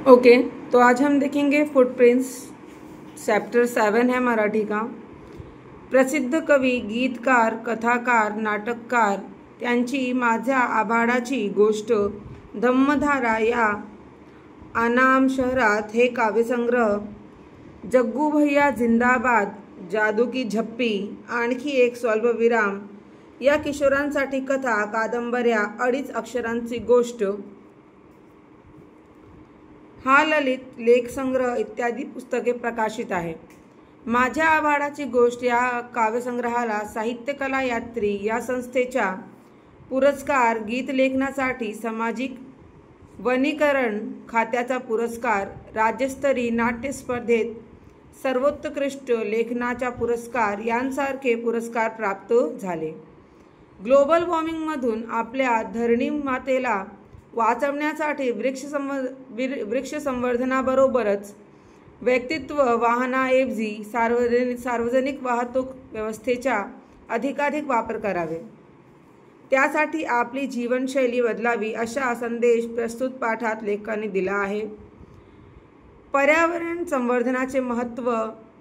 Okay, तो आज हम देखेंगे फुटप्रिंट्स। चैप्टर 7 है मराठी का। प्रसिद्ध कवी, गीतकार, कथाकार, नाटककार त्यांची माझ्या आभाळाची गोष्ट, धम्मधारा या आनाम शहरात हे काव्यसंग्रह, जग्गू भैया जिंदाबाद, जादू की झप्पी, आणखी एक स्वल्पविराम या किशोरांसाठी कथा, कादंबऱ्या, 2.5 अक्षरांची गोष्ट, हा ललित लेखसंग्रह इत्यादी पुस्तके प्रकाशित आहे। माझ्या आभाळाची गोष्ट या काव्यसंग्रहाला साहित्यकला यात्री या संस्थेच्या पुरस्कार, गीत लेखनासाठी सामाजिक वनीकरण खात्याचा पुरस्कार, राज्यस्तरीय नाट्य स्पर्धेत सर्वोत्कृष्ट लेखनाचा पुरस्कार यांसारखे पुरस्कार प्राप्त झाले। ग्लोबल वॉर्मिंगमधून आपल्या धरणी मातेला वाचवण्यासाठी वृक्ष संवर्धनाबरोबरच व्यक्तित्व वाहनाऐवजी सार्वजनिक वाहतूक व्यवस्थेचा अधिकाधिक वापर करावे, त्यासाठी आपली जीवनशैली बदलावी असा संदेश प्रस्तुत पाठात लेखकांनी दिला आहे। पर्यावरण संवर्धनाचे महत्त्व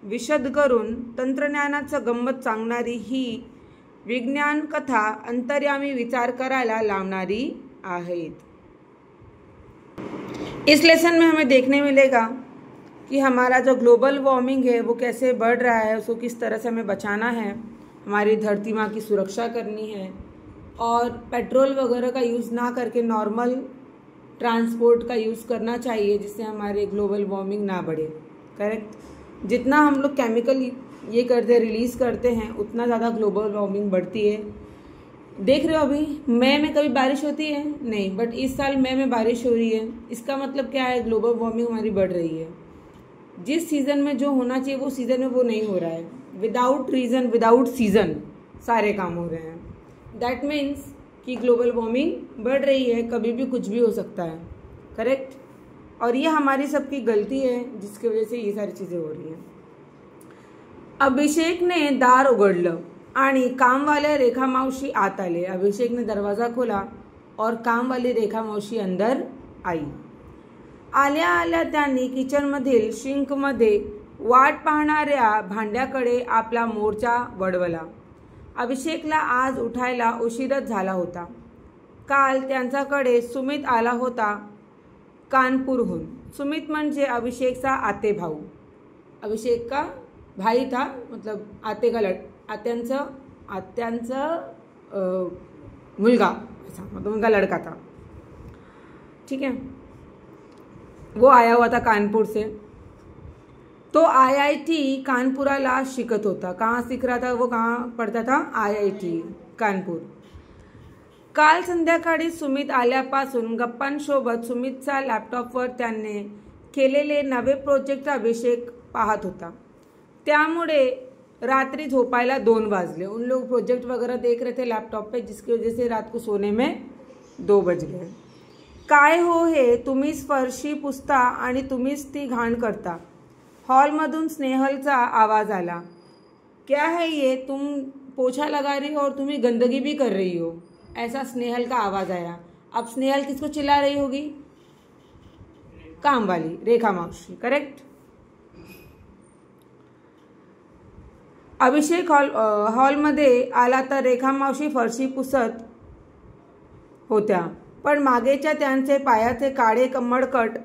विशद करून तंत्रज्ञानाचं गंमत सांगणारी ही विज्ञान कथा अंतर्यामी विचार करायला लावणारी आहेत। इस लेसन में हमें देखने मिलेगा कि हमारा जो ग्लोबल वार्मिंग है वो कैसे बढ़ रहा है, उसको किस तरह से हमें बचाना है, हमारी धरती माँ की सुरक्षा करनी है और पेट्रोल वगैरह का यूज़ ना करके नॉर्मल ट्रांसपोर्ट का यूज़ करना चाहिए, जिससे हमारे ग्लोबल वार्मिंग ना बढ़े। करेक्ट। जितना हम लोग केमिकल ये करते रिलीज़ करते हैं उतना ज़्यादा ग्लोबल वार्मिंग बढ़ती है। देख रहे हो अभी मई में कभी बारिश होती है नहीं, बट इस साल मई में बारिश हो रही है। इसका मतलब क्या है? ग्लोबल वार्मिंग हमारी बढ़ रही है। जिस सीज़न में जो होना चाहिए वो सीज़न में वो नहीं हो रहा है। विदाउट रीज़न, विदाउट सीज़न सारे काम हो रहे हैं। दैट मीन्स कि ग्लोबल वार्मिंग बढ़ रही है, कभी भी कुछ भी हो सकता है। करेक्ट। और ये हमारी सबकी गलती है जिसकी वजह से ये सारी चीज़ें हो रही हैं। अभिषेकने दार उघडलं आणि कामवाले रेखा मावशी आत आले। अभिषेक ने दरवाज़ा खोला और कामवाली रेखा मावशी अंदर आई। आल्या आल्या त्यांनी किचनमधील सिंकमध्ये वाट पाहणाऱ्या भांड्याकडे आपला मोर्चा वळवला। अभिषेकला आज उठायला उशीरच झाला होता। काल त्यांच्याकडे सुमित आला होता कानपूरहून। सुमित म्हणजे अभिषेकचा आते भाऊ। अभिषेक का भाई था, मतलब आते का आत्यांचा मुलगा, ऐसा मतलब उनका लड़का था। ठीक है। वो आया हुआ था कानपुर से। तो IIT कानपुराला शिकत होता। कहाँ सीख रहा था वो? कहाँ पढ़ता था? IIT कानपुर। काल संध्याकाळी सुमित आल्यापासून गप्पांसोबत सुमितचा लॅपटॉपवर त्यांनी केलेले नवे प्रोजेक्ट अभिषेक पाहत होता। त्यामुळे रात्रि झोपायला 2 बजे। उन लोग प्रोजेक्ट वगैरह देख रहे थे लैपटॉप पे, जिसकी वजह से रात को सोने में 2 बज गए। काय हो हे, तुम्हीच फरशी पुसता आणि तुम्हीच ती घाण करता। हॉलमधून स्नेहलचा आवाज आला। क्या है ये, तुम पोछा लगा रही हो और तुम गंदगी भी कर रही हो, ऐसा स्नेहल का आवाज़ आया। अब स्नेहल किसको चिल्ला रही होगी? काम वाली रेखा मावशी। करेक्ट। अभिषेक हॉलमध्ये आला तर रेखा मावशी फरशी पुसत होत्या, पण मागेच्या त्यांचे पायाचे काळे कमळकट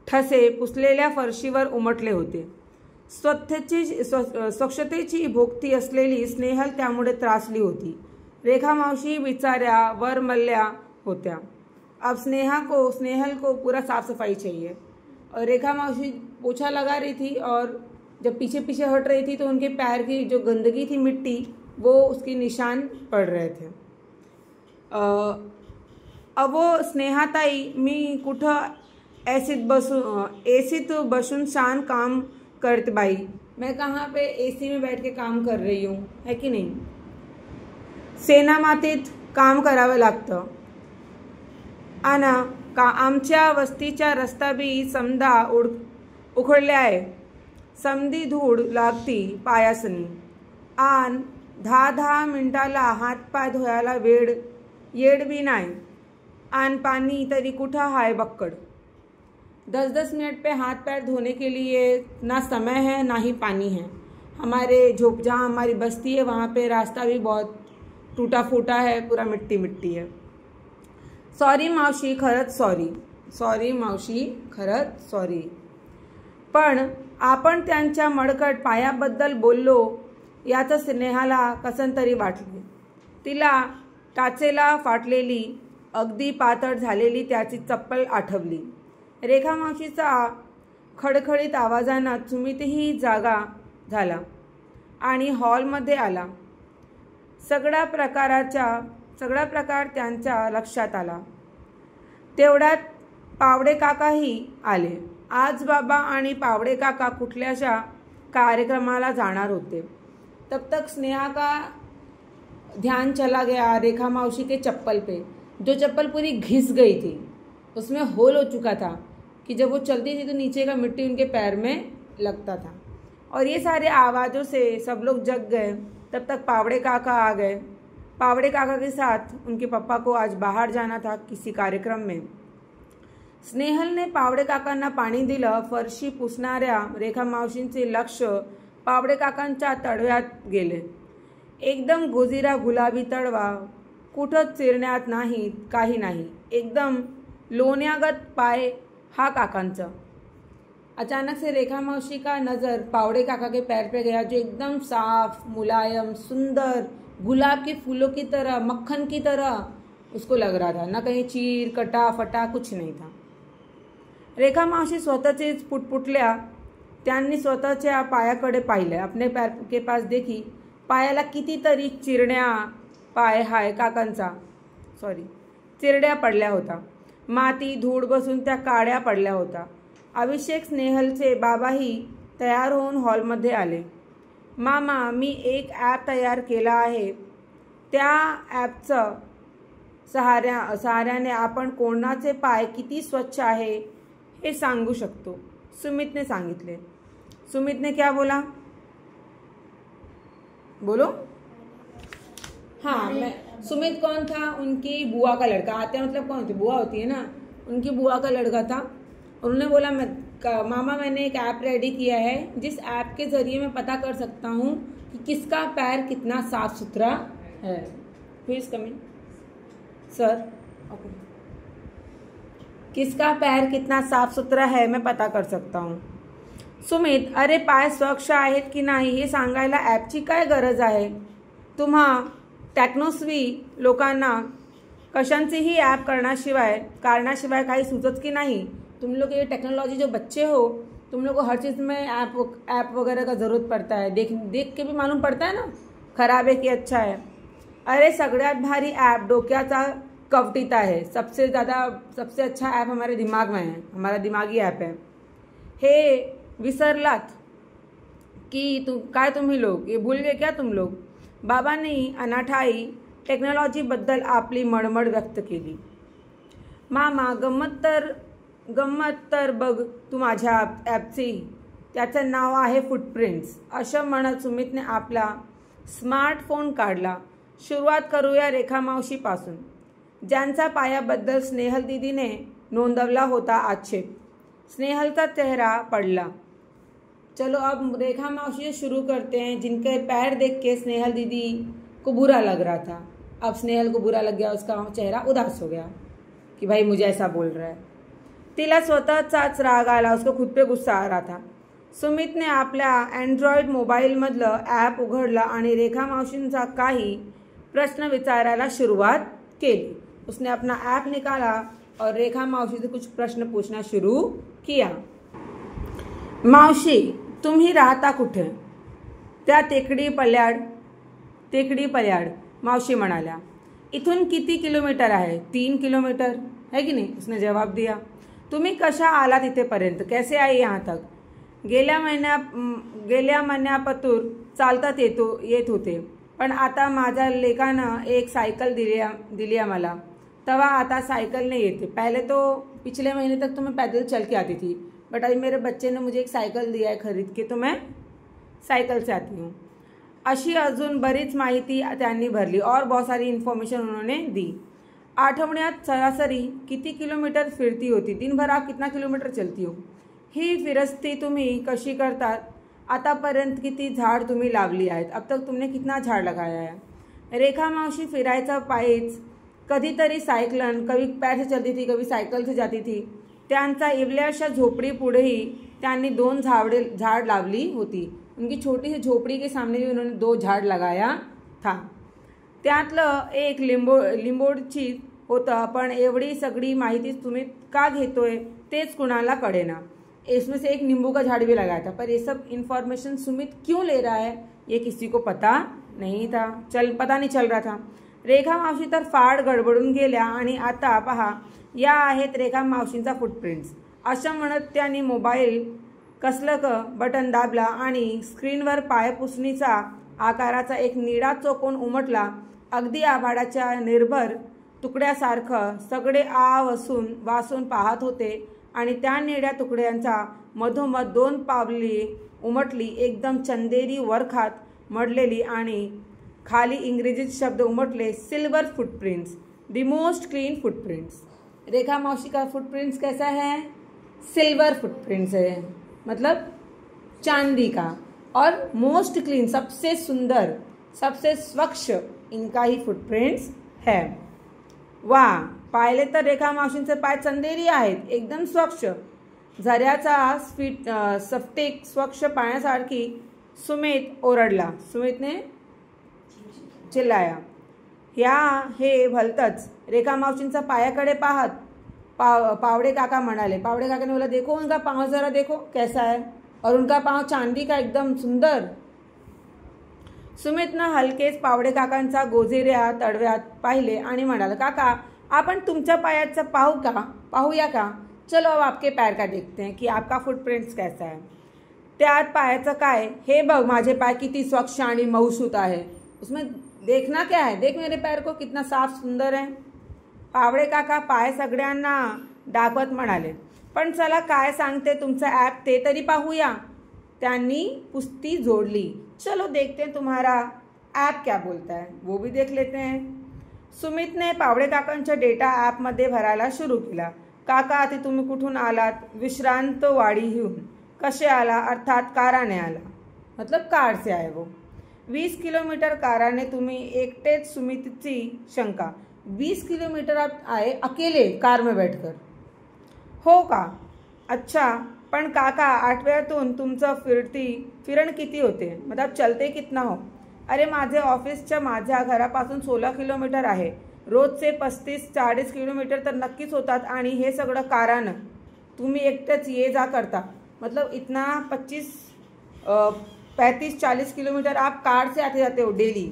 ठसे पुसलेल्या फरशीवर उमटले होते। स्वच्छतेची भोगती असलेली स्नेहल त्यामुळे त्रासली होती। रेखा मावशी बिचाऱ्या वर मल्ल्या होत्या। अब स्नेहल को पूरा साफ सफाई चाहिए। और रेखा मावशी पोछा लगा रही थी और जब पीछे पीछे हट रही थी तो उनके पैर की जो गंदगी थी, मिट्टी, वो उसकी निशान पड़ रहे थे। अवो स्नेहाताई, मी कुठं एसीत बसून शान काम करते बाई। मैं कहाँ पे एसी में बैठ के काम कर रही हूँ, है कि नाही? सेना मातीत काम करावं लागतं। आना का आमच्या वस्तीचा रस्ता बी समदा उखडले आहे। समधी धूळ लागती पायासनी आन 10 मिनिटाला हातपाय धुवायला येड बी नाही, आन पाणी तरी कुठं हाय बक्कड। 10-10 मिनट पे हाथ पैर धोने के लिए ना समय है ना ही पानी है। हमारे जहाँ हमारी बस्ती है वहाँ पे रास्ता भी बहुत टूटा फूटा है, पूरा मिट्टी मिट्टी है। सॉरी मावशी, खरंच सॉरी। सॉरी मावशी, खरंच सॉरी। पण आपण त्यांच्या मडकट पायाबद्दल बोललो याचं स्नेहाला कसन तरी वाटले। तिला टाचेला फाटलेली अगदी पातळ झालेली त्याची चप्पल आठवली। रेखा मावशीचा खडखडीत आवाजानं सुमितही जागा झाला आणि हॉलमध्ये आला। सगळा प्रकार त्यांच्या लक्षात आला। तेवढ्यात पावडे काकाही आले। आज बाबा आणि पावडे काका कुठल्याशा कार्यक्रमाला जाणार होते। तब तक स्नेहा का ध्यान चला गया रेखा मौसी के चप्पल पे, जो चप्पल पूरी घिस गई थी। उसमें होल हो चुका था कि जब वो चलती थी तो नीचे का मिट्टी उनके पैर में लगता था। और ये सारे आवाज़ों से सब लोग जग गए। तब तक पावड़े काका आ गए। पावड़े काका के साथ उनके पापा को आज बाहर जाना था किसी कार्यक्रम में। स्नेहल ने पावड़े काकांना पाणी दिलं। फरशी पुसणाऱ्या रेखा मावशींचे लक्ष पावड़े काकांच्या तळव्यात गेले। एकदम गोजिरा गुलाबी तळवा, कुठंच चिरण्यात नाही, काही नाही, एकदम लोण्यागत पाय हा काकांचा। अचानक से रेखा मौसी का नज़र पावड़े काका के पैर पे गया, जो एकदम साफ, मुलायम, सुंदर, गुलाब के फूलों की तरह, मक्खन की तरह उसको लग रहा था। ना कहीं चीर कटा फटा कुछ नहीं था। रेखा मावशी स्वतःचीच पुटपुटल्या। त्यांनी स्वतःच्या पायाकडे पाहिलं। अपने पैर के पास देखी, पायाला कितीतरी चिरण्या पाय हाय काकांचा, चिरड्या पडल्या होता। माती धूळ बसून त्या काड्या पडल्या होता। अभिषेक स्नेहलचे बाबाही तयार होऊन हॉलमध्ये आले। मामा, मी एक ॲप तयार केला आहे। त्या ॲपचं सहाऱ्याने आपण कोणाचे पाय किती स्वच्छ आहे हे सांगू शकतो, सुमितने सांगितले। सुमित ने क्या बोला? बोलो। हाँ, मैं सुमित कौन था? उनकी बुआ का लड़का। आते मतलब कौन होती? बुआ होती है ना, उनकी बुआ का लड़का था। उन्होंने बोला मामा मैंने एक ऐप रेडी किया है, जिस ऐप के ज़रिए मैं पता कर सकता हूँ कि किसका पैर कितना साफ सुथरा है। हु इज कमिंग? Sir, okay. किसका पैर कितना साफ सुथरा है मैं पता कर सकता हूँ। सुमित, अरे पाय स्वच्छ आहेत की नाही हे सांगायला ॲपची काय गरज आहे? तुम्हा टेक्नोस्वी लोकांना कशांचेही ॲप कारणाशिवाय काही सुचत की नहीं? तुम लोग ये टेक्नोलॉजी जो बच्चे हो, तुम लोग को हर चीज़ में ऐप वगैरह का ज़रूरत पड़ता है। देख के भी मालूम पड़ता है ना, खराब है कि अच्छा है। अरे सगळ्यात भारी ॲप डोक्याचा कवटिता है। सबसे अच्छा ऐप हमारे दिमाग में है, हमारा दिमागी ऐप है। हे विसरलात कि तुम्ही लोग ये भूल गए क्या तुम लोग? बाबांनी अनाठाई टेक्नॉलॉजीबद्दल आपली मळमळ व्यक्त केली। मामा, गंमत तर बघ तू माझ्या ॲपची, त्याचं नाव आहे फुटप्रिंट्स। असं म्हणत सुमितने आपला स्मार्टफोन काढला। सुरुवात करूया रेखा मावशीपासून, ज्यांचा पायाबद्दल स्नेहल दीदीने नोंदवला होता आक्षेप। स्नेहल का चेहरा पडला। चलो अब रेखा मावशी से शुरू करते हैं, जिनके पैर देख के स्नेहल दीदी को बुरा लग रहा था। अब स्नेहल को बुरा लग गया, उसका चेहरा उदास हो गया कि भाई मुझे ऐसा बोल रहा है। तिला स्वतःचाच राग आला, उसको खुद पे गुस्सा आ रहा था। सुमितने आपल्या अँड्रॉइड मोबाईलमधलं ॲप उघडला आणि रेखा मावशींचा काही प्रश्न विचारायला शुरुआत केली। उसने अपना ऐप निकाला और रेखा मावशी से कुछ प्रश्न पूछना शुरू किया। मावशी, तुम्ही राहता कुठे? त्या टेकडी पल्याड मावशी म्हणाल्या। इथून किती किलोमीटर आहे? 3 किलोमीटर है कि नहीं? उसने जवाब दिया। तुम्ही कशा आलात इथेपर्यंत? कैसे आई यहाँ तक? गेल्या महिन्यापासून चालतात येत होते, पण आता माझ्या लेकानं एक सायकल दिली मला, तवा आता साइकिल नहीं येते। पहले तो पिछले महीने तक तो मैं पैदल चल के आती थी, बट अभी मेरे बच्चे ने मुझे एक साइकिल दिया है खरीद के, तो मैं साइकिल से आती हूँ। अशी अजून बरीच माहिती त्यांनी भरली और बहुत सारी इन्फॉर्मेशन उन्होंने दी। आठवड्यात सरासरी किती किलोमीटर फिरती होती? दिनभर आप कितना किलोमीटर चलती हो? ही फिरस्ती तुम्ही कशी करतात? आतापर्यंत किती झाड तुम्ही लावली आहेत? अब तक तुमने कितना झाड लगाया है? रेखा मावशी फिरायचा पायीच, कधीतरी सायकलन, कभी पैर से चलती थी, कभी सायकल से जाती थी. त्यांचा इवल्याशा झोपडी पुढेही त्यांनी 2 झाड लावली होती. उनकी छोटी सी झोपड़ी के सामने भी उन्होंने 2 झाड लगाया था. त्यातलं एक लिंबोडची होतं, पण एवढी सगळी माहिती तुम्ही का घेतोय तेच कुणाला कळेना. इसमें से एक नींबू का झाड़ भी लगाया था, पर ये सब इन्फॉर्मेशन सुमित क्यों ले रहा है ये किसी को पता नहीं था. पता नहीं चल रहा था. रेखा मावशी तर फाड गडबडून गेल्या आणि आता पहा या आहेत रेखा मावशींचा फुटप्रिंट्स. असं म्हणत त्यांनी मोबाईल कसलं बटन दाबला आणि स्क्रीनवर पायपुसणीचा आकाराचा एक निळा चौकोन उमटला. अगदी आभाळाच्या निर्भर तुकड्यासारखं सगळे वासून पाहत होते आणि त्या निळ्या तुकड्यांचा मधोमध 2 पावली उमटली. एकदम चंदेरी वरखात मडलेली आणि खाली इंग्रजीत शब्द उमटले, silver footprints, the most clean footprints. Rekha मौसी का फुटप्रिंट्स कैसा है? सिल्वर फुटप्रिंट्स है, मतलब चांदी का, और मोस्ट क्लीन, सबसे सुंदर, सबसे स्वच्छ इनका ही फुटप्रिंट्स है. वाह, पाहिले तर रेखा मावशींचे पाय चंदेरी आहेत, एकदम स्वच्छ, झऱ्याचा स्फटिक स्वच्छ पाण्यासारखी. सुमित ओरडला. सुमितने चिल्लाया. हे भलतंच. रेखा मावशींचा पायाकडे पाहत पावड़े काका म्हणाले. पावड़े काका ने बोला, देखो उनका पाँव जरा देखो कैसा है, और उनका पाँव चांदी का एकदम सुंदर. सुमितनं हलकेच पावड़े काकांचा गोजेऱ्या तडव्यात पाहिले आणि म्हणाला, काका आपण तुमच्या पायाचं पाहूया का? चलो अब आपके पैर का देखते हैं कि आपका फुटप्रिंट्स कैसा है. त्यात पायाचं काय? हे बघ माझे पाय किती स्वच्छ आणि मऊसूत आहे. उसमें देखना क्या है? देख मेरे पैर को कितना साफ सुंदर है. पावड़े काका पाय सगळ्यांना दाखवत म्हणाले. पण चला काय सांगते तुमचं ॲप ते तरी पाहूया. त्यांनी पुस्ती जोडली. चलो देखते हैं तुम्हारा ऐप क्या बोलता है, वो भी देख लेते हैं. सुमितने पावड़े काकांच्या डेटा ॲपमध्ये भरायला सुरू केला. काका ते तुम्ही कुठून आलात? विश्रांतवाडीहून. कसे आला? अर्थात काराने आला, मतलब कार से आए वो. 20 किलोमीटर काराने. तुम्ही एकटेच? सुमितची शंका. 20 किलोमीटर आप आए अकेले कार में बैठकर? हो का, अच्छा. पण काका आठवड्यातून तुमचं फिरण किती होते, मतलब चलते कितना हो? अरे माझे ऑफिसच्या माझ्या घरापासून 16 किलोमीटर आहे. रोजचे 35-40 किलोमीटर तर नक्कीच होतात आणि हे सगळं कारानं. तुम्ही एकटेच ये जा करता, मतलब इतना 35-40 किलोमीटर आप कार से आते जाते हो डेली?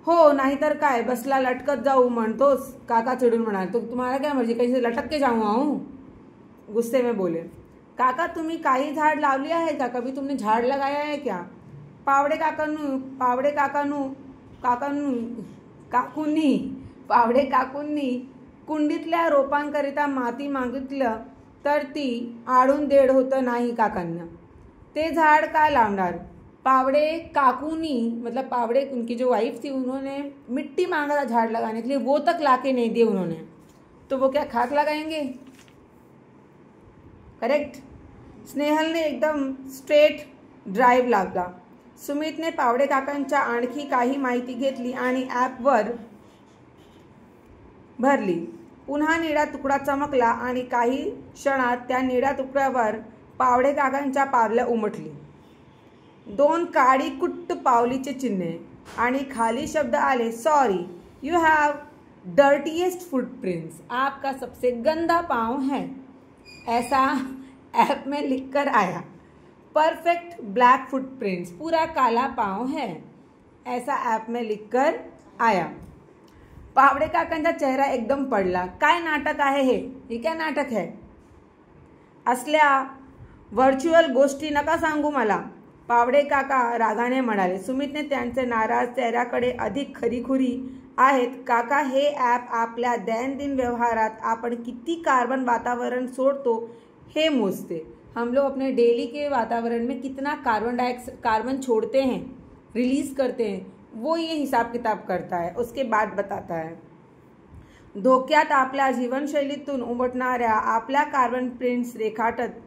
हो, नाहीतर काय, बसला लटकत जाऊ म्हणतोस? काका चिडून म्हणाले. तो तुम्हाला क्या मर्जी, कहीं से लटक के जाऊँ आऊँ? गुस्से में बोले. काका तुम्ही काही झाड लावली आहे का? कभी तुमने झाड लगाया है क्या? पावड़े काकूंनी कुंडीतल्या रोपांकरिता माती मागितलं तर ती आडून देड होतं नाही काकांना. ते झाड काय लावणार? पावड़े काकूनी, मतलब पावड़े उनकी जो वाइफ थी, उन्होंने मिट्टी मांगा था झाड़ लगाने के लिए, वो तक लाके नहीं दिए उन्होंने, तो वो क्या खाक लगाएंगे? करेक्ट. स्नेहलने एकदम स्ट्रेट ड्राइव लावला. सुमितने पावड़े काकांच्या आणखी काही माहिती घेतली आणि ॲपवर भरली. पुन्हा निळा तुकडा चमकला आणि काही क्षणात त्या निळ्या तुकड्यावर पावड़े काकांच्या पावलं उमटली. 2 काळी कुट्ट पावलीचे चिन्हे आणि खाली शब्द आले, sorry you have dirtiest footprints, आपका सबसे गंदा पाँव है, ऐसा ऐप में लिखकर आया. परफेक्ट ब्लैक फुटप्रिंट्स, पूरा काला पाँव है, ऐसा ऐप में लिखकर आया. पावड़े काकांचा चेहरा एकदम पडला. काय नाटक आहे हे काय नाटक है? असल्या व्हर्च्युअल गोष्टी नका सांगू मला, पावड़े काका रागाने म्हणाले. सुमितने त्यांचे नाराज चेहऱ्याकडे अधिक खरीखुरी आहेत. काका, हे ॲप आपल्या दैनंदिन व्यवहारात आपण किती कार्बन वातावरण सोडतो हे मोजते. हम लोग अपने डेली के वातावरण में कितना कार्बन छोड़ते हैं, रिलीज़ करते हैं, वो ये हिसाब किताब करता है, उसके बाद बताता है। धोक्यात आपल्या जीवनशैलीतून उमटणाऱ्या आपल्या कार्बन प्रिंट्स रेखाटत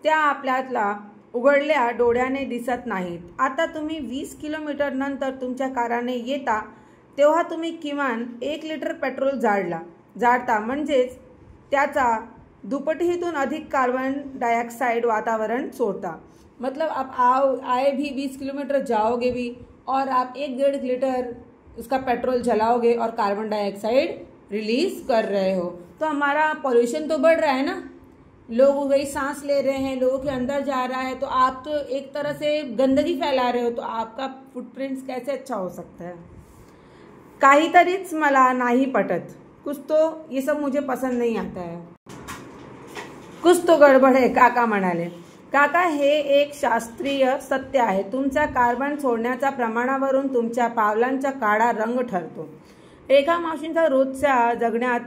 त्या आपल्याला उघडल्या डोळ्याने दिसत नाहीत। आता तुम्ही 20 किलोमीटर नंतर तुमच्या कारने येता तेव्हा तुम्ही किमान 1 लिटर पेट्रोल जाळता, म्हणजेच त्याचा दुपटीतून अधिक कार्बन डाइऑक्साइड वातावरण छोड़ता। मतलब आप आए भी 20 किलोमीटर जाओगे भी और आप 1-1.5 लीटर उसका पेट्रोल जलाओगे और कार्बन डाइऑक्साइड रिलीज कर रहे हो, तो हमारा पॉल्यूशन तो बढ़ रहा है ना, लोग वही सांस ले रहे हैं, लोगों के अंदर जा रहा है, तो आप तो एक तरह से गंदगी फैला रहे हो, तो आपका फुटप्रिंट्स कैसे अच्छा हो सकता है। काहीतरीच मला नाही पटत, कुछ तो ये सब मुझे पसंद नहीं आता है, कुछ तो गडबड है, काका म्हणाले। काका, हे एक शास्त्रीय सत्य आहे, तुमचा कार्बन सोडण्याच्या प्रमाणावरून तुमच्या पावलांचा काळा रंग ठरतो। रेखा मावशींचा रोजच्या जगण्यात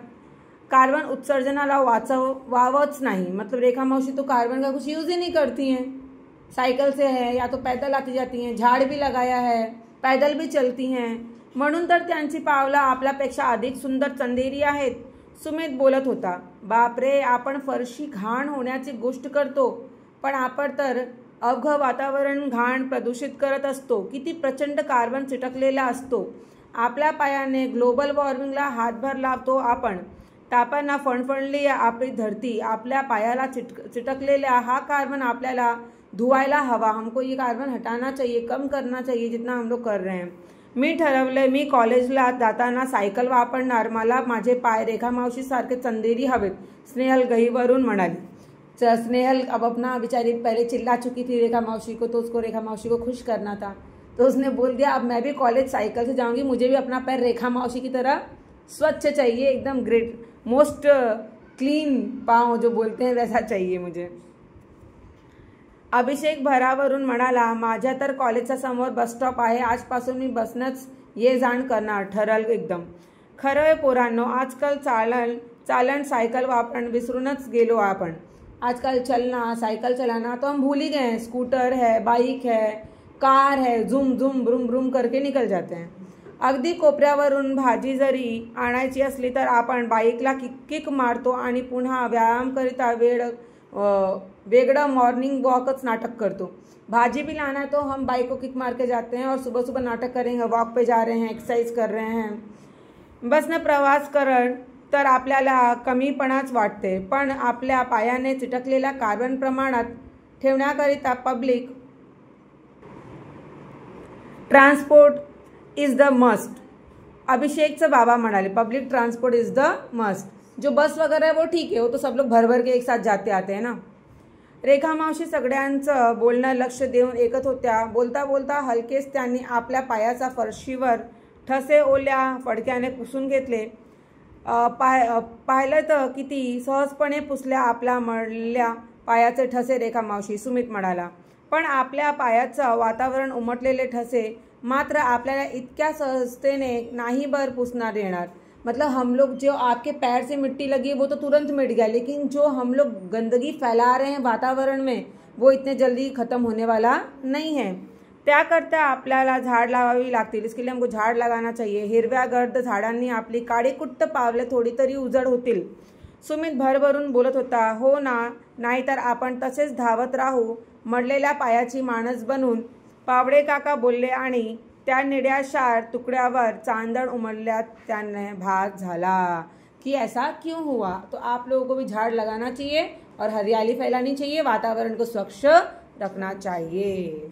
कार्बन उत्सर्जनाला वावच नहीं, मतलब रेखा मौसी तो कार्बन का कुछ यूज ही नहीं करती हैं, साइकिल से है या तो पैदल आती जाती हैं, झाड़ भी लगाया है, पैदल भी चलती हैं, म्हणून तर त्यांची पावलं आपल्यापेक्षा अधिक सुंदर चंदेरी आहेत। सुमित बोलत होता, बापरे, आपण फरशी घाण होण्याची गोष्ट करतो, पण आपण तर अवघ वातावरण घाण प्रदूषित करत असतो, किती प्रचंड कार्बन चिटकलेला असतो आपल्या पायाने। ग्लोबल वॉर्मिंगला हातभार लावतो आपण, तापांना फणफणली आपली धरती, आपल्या पायाला चिटकलेला हा कार्बन आपल्याला धुवायला हवा। हमको ये कार्बन हटाना चाहिए, कम करना चाहिए जितना हम लोग कर रहे हैं। मी ठरवलंय, मी कॉलेजला जाताना सायकल वापरणार, मला माझे पाय रेखा मावशी सारखे चंदेरी हवेत, स्नेहल गहीवरून म्हणाली। स्नेहल अब अपना बेचारी पहले चिल्ला चुकी थी रेखा मावशी को, तो उसको रेखा मावशी को खुश करना था, तो उसने बोल दिया अब मैं भी कॉलेज साइकिल से जाऊंगी, मुझे भी अपना पैर रेखा मावशी की तरह स्वच्छ चाहिए, एकदम ग्रेट मोस्ट क्लीन पाँव जो बोलते हैं वैसा चाहिए मुझे। अभिषेक भरावरून म्हणाला, माझ्या तर कॉलेजच्या समोर बस स्टॉप आहे, आजपासून मी बसनच ये जाण करणार, ठरल एकदम। खरं आहे पोरांनो, आजकाल चालन साइकिल वापरण विसरूनच गेलो आपण। आजकल चलना साइकिल चलाना तो हम भूल ही गए हैं, स्कूटर है, बाइक है, कार है, झुम झुम ब्रुम ब्रुम करके निकल जाते हैं। अगदी कोपऱ्यावरून भाजी जरी आणायची असली तर आपण बाईकला किक मारतो आणि पुन्हा व्यायाम करिता वेगळं मॉर्निंग वॉकच नाटक करतो। भाजी भी लाना है तो हम बाइक को किक मार के जाते हैं और सुबह सुबह नाटक करेंगे, वॉक पे जा रहे हैं, एक्सरसाइज कर रहे हैं। बसनं प्रवास करण तर आपल्याला कमीपणाच वाटते, पण आपल्या पायाने चिटकलेल्या कार्बन प्रमाणात ठेवण्याकरिता public transport is the must. अभिषेकचं बाबा म्हणाले, public transport is the must. जो बस वगैरह है वो ठीक है, वो तो सब लोग भर भर के एक साथ जाते आते हैं ना। रेखा मावशी सगळ्यांचं बोलणं लक्ष देऊन ऐकत होत्या। बोलता बोलता हलकेच त्यांनी आपल्या पायाचा फरशीवर ठसे ओल्या फडक्याने पुसून घेतले। पाहिलं तर किती सहजपणे पुसल्या आपल्या मळल्या पायाचे ठसे रेखा मावशी, सुमित म्हणाला। पण आपल्या पायाचं वातावरण उमटलेले ठसे मात्र आपल्याला इतक्या सहजतेने नाही बर पुसणार येणार। मतलब हम लोग जो आपके पैर से मिट्टी लगी है वो तो तुरंत मिट गया, लेकिन जो हम लोग गंदगी फैला रहे हैं वातावरण में वो इतने जल्दी खत्म होने वाला नहीं है। त्याकरता आपल्याला झाड लावावी लागतील, इसके लिए हमको झाड लगाना चाहिए। हिरव्या गर्द झाडांनी आपली काळीकुट्ट पावले थोडी तरी उजड होतील। सुमित भरभरून बोलत होता, हो ना, नाहीतर आपण तसेच धावत राहू मडलेल्या पायाची माणस बनून। पावडे काका बोलले आणि त्या निड्याशार तुकड्यावर चांदण उमडल्यात त्याने भास झाला कि ऐसा क्यों हुआ। तो आप लोगों को भी झाड़ लगाना चाहिए और हरियाली फैलानी चाहिए, वातावरण को स्वच्छ रखना चाहिए।